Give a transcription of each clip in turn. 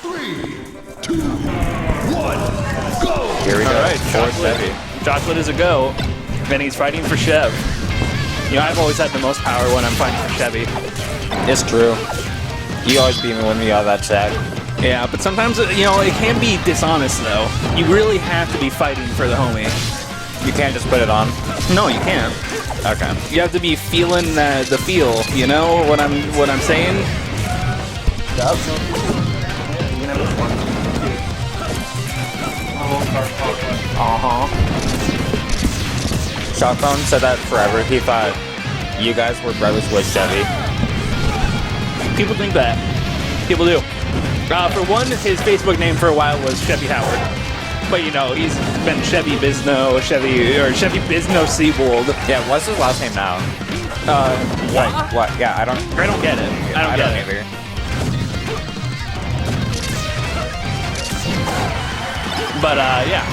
3, 2, 1, go! Here we go. All right, Chevy. Chocolate is a go, and he's fighting for Chev. You know, I've always had the most power when I'm fighting for Chevy. It's true. You always beat me when we got that tag. Yeah, but sometimes, you know, it can be dishonest, though. You really have to be fighting for the homie. You can't just put it on. No, you can't. Okay. You have to be feeling the feel. You know what I'm saying? Yep. Shotphone said that forever. He thought you guys were brothers with Chevy. People think that. People do. For one, his Facebook name for a while was Chevy Howard. But you know, he's been Chevy Bizno, Chevy Bizno Seabold. Yeah, what's his last name now? What? Yeah, I don't get it. I don't get it either. But yeah.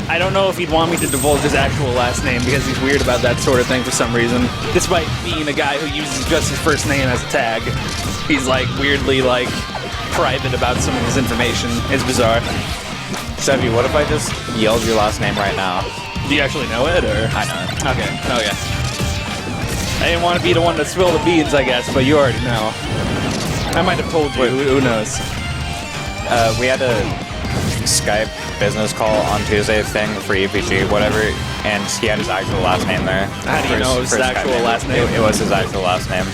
I don't know if he'd want me to divulge his actual last name because he's weird about that sort of thing for some reason. Despite being a guy who uses just his first name as a tag, he's like weirdly like private about some of his information. It's bizarre. Chevy, what if I just yelled your last name right now? Do you actually know it, or? I know it. Okay. Oh yeah. I didn't want to be the one to spill the beans, I guess, but you already know. I might have told you. Wait. Who knows? We had a Skype business call on Tuesday thing for ePG, whatever, and he had his actual last name there. How do you know it was his actual last name? It was his actual last name.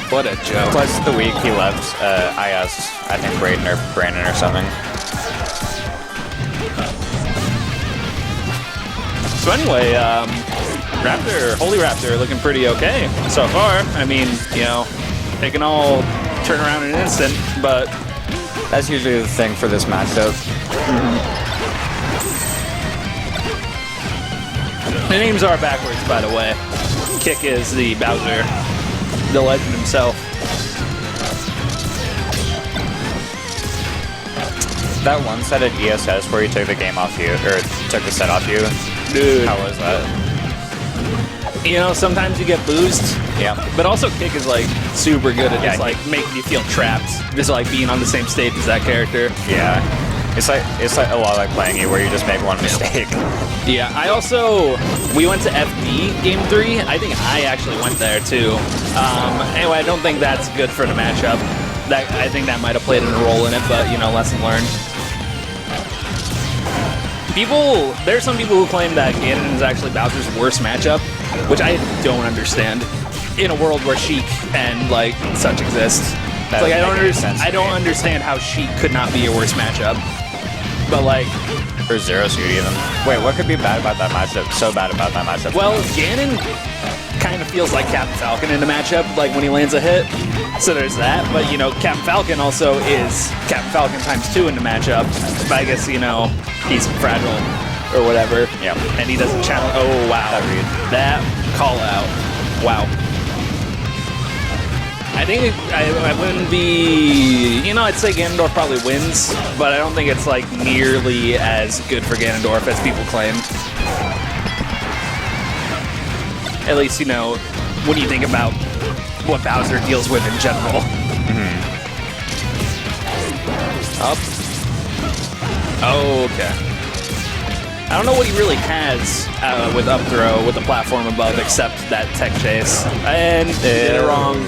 What a joke. Plus, the week he left, I asked, I think, Brandon or something. So anyway, Holyraptor looking pretty okay so far. I mean, you know, they can all turn around in an instant, but that's usually the thing for this matchup. The names are backwards, by the way. Kick is the Bowser, the legend himself. That one set at ESS where he took the game off you, or took the set off you. Dude. How was that? You know, sometimes you get boozed. Yeah. But also Kick is like super good at just like making you feel trapped. Just like being on the same stage as that character. Yeah. It's like a lot like playing you where you just make one mistake. Yeah, we went to FD Game 3. I think I actually went there too. Anyway, I don't think that's good for the matchup. I think that might have played a role in it, but you know, lesson learned. There's some people who claim that Ganon is actually Bowser's worst matchup, which I don't understand. In a world where Sheik and like such exist, it's like I don't understand how Sheik could not be your worst matchup. But like, or Zero Suit even. Wait, what could be bad about that matchup? So bad about that matchup? Well, Ganon kind of feels like Captain Falcon in a matchup, like when he lands a hit. So there's that. But you know, Captain Falcon also is Captain Falcon ×2 in the matchup. But I guess, you know, he's fragile or whatever. Yeah. And he doesn't challenge. Oh wow. That call out. Wow. I think I wouldn't be, you know, I'd say Ganondorf probably wins, but I don't think it's like nearly as good for Ganondorf as people claim. At least, you know, when you think about what Bowser deals with in general. Up. Oh, okay. I don't know what he really has with up throw, with the platform above, except that tech chase. And did it wrong.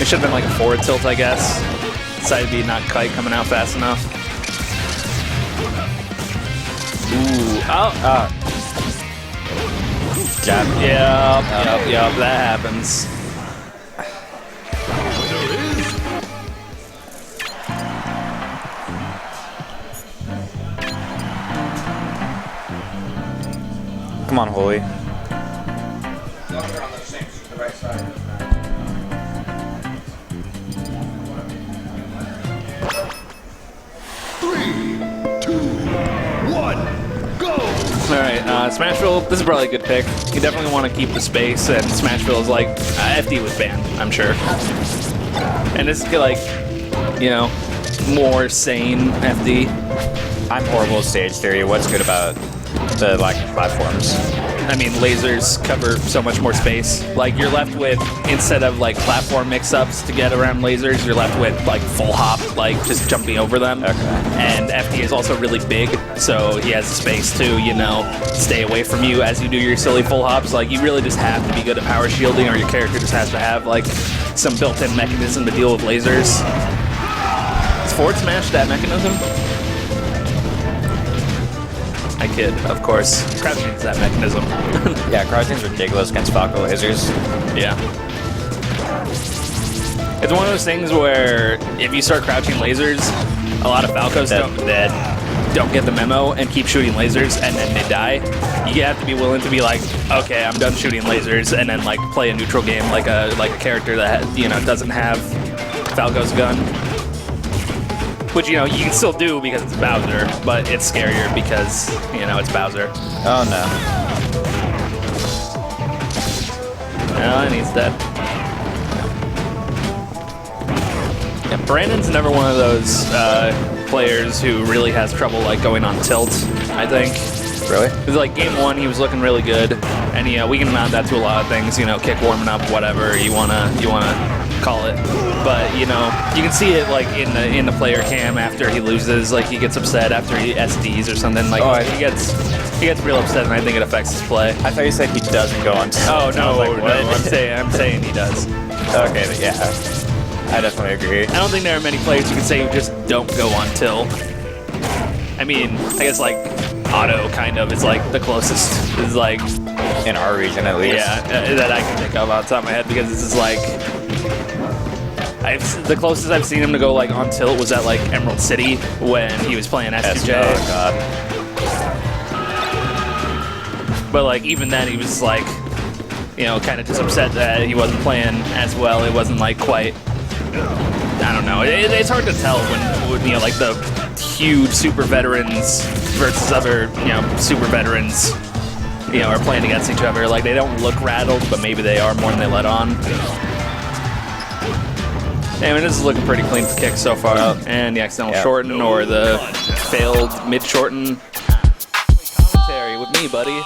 It should have been like a forward tilt, I guess. Decided to be not quite coming out fast enough. Ooh. Oh. Jab. Yep, that happens. Come on, Holy. Alright, Smashville, this is probably a good pick. You definitely want to keep the space, and Smashville is like, FD was banned, I'm sure. And this is like, you know, more sane FD. I'm horrible at stage theory. What's good about the lack of platforms? I mean, lasers cover so much more space. Like, you're left with, instead of like platform mix-ups to get around lasers, you're left with like full hop, like just jumping over them. Okay. And FD is also really big, so he has the space to, you know, stay away from you as you do your silly full hops. Like, you really just have to be good at power shielding, or your character just has to have like some built-in mechanism to deal with lasers. Does forward smash that mechanism? I kid, of course. Crouching is that mechanism. Yeah, crouching's ridiculous against Falco lasers. Yeah. It's one of those things where if you start crouching lasers, a lot of Falcos don't get the memo and keep shooting lasers, and then they die. You have to be willing to be like, okay, I'm done shooting lasers, and then like play a neutral game like a character that doesn't have Falco's gun. Which, you know, you can still do because it's Bowser, but it's scarier because, you know, it's Bowser. Oh no. No, and he's dead. Yeah, Brandon's never one of those players who really has trouble like going on tilt, I think. Really? Because like game 1, he was looking really good, and we can mount that to a lot of things. You know, kick warming up, whatever you wanna call it. But you know, you can see it like in the player cam after he loses. Like he gets upset after he SDs or something. Like he gets real upset, and I think it affects his play. I thought you said he doesn't go on tilt. Oh no, like, no, I'm saying he does. Okay, but yeah, I definitely agree. I don't think there are many players you can say who just don't go on tilt. I mean, I guess like Otto kind of is like the closest. Is like in our region at least. Yeah, that I can think of off the top of my head, because this is like the closest I've seen him to go like on tilt was at like Emerald City when he was playing SDJ. Oh god. But like even then he was like, you know, kind of just upset that he wasn't playing as well. It wasn't like quite. I don't know. It's hard to tell when you know, like the huge super veterans versus other, you know, super veterans, you know, are playing against each other. Like they don't look rattled, but maybe they are more than they let on. I mean, this is looking pretty clean for kicks so far. And the accidental shorten or the failed mid-shorten. Commentary with me, buddy.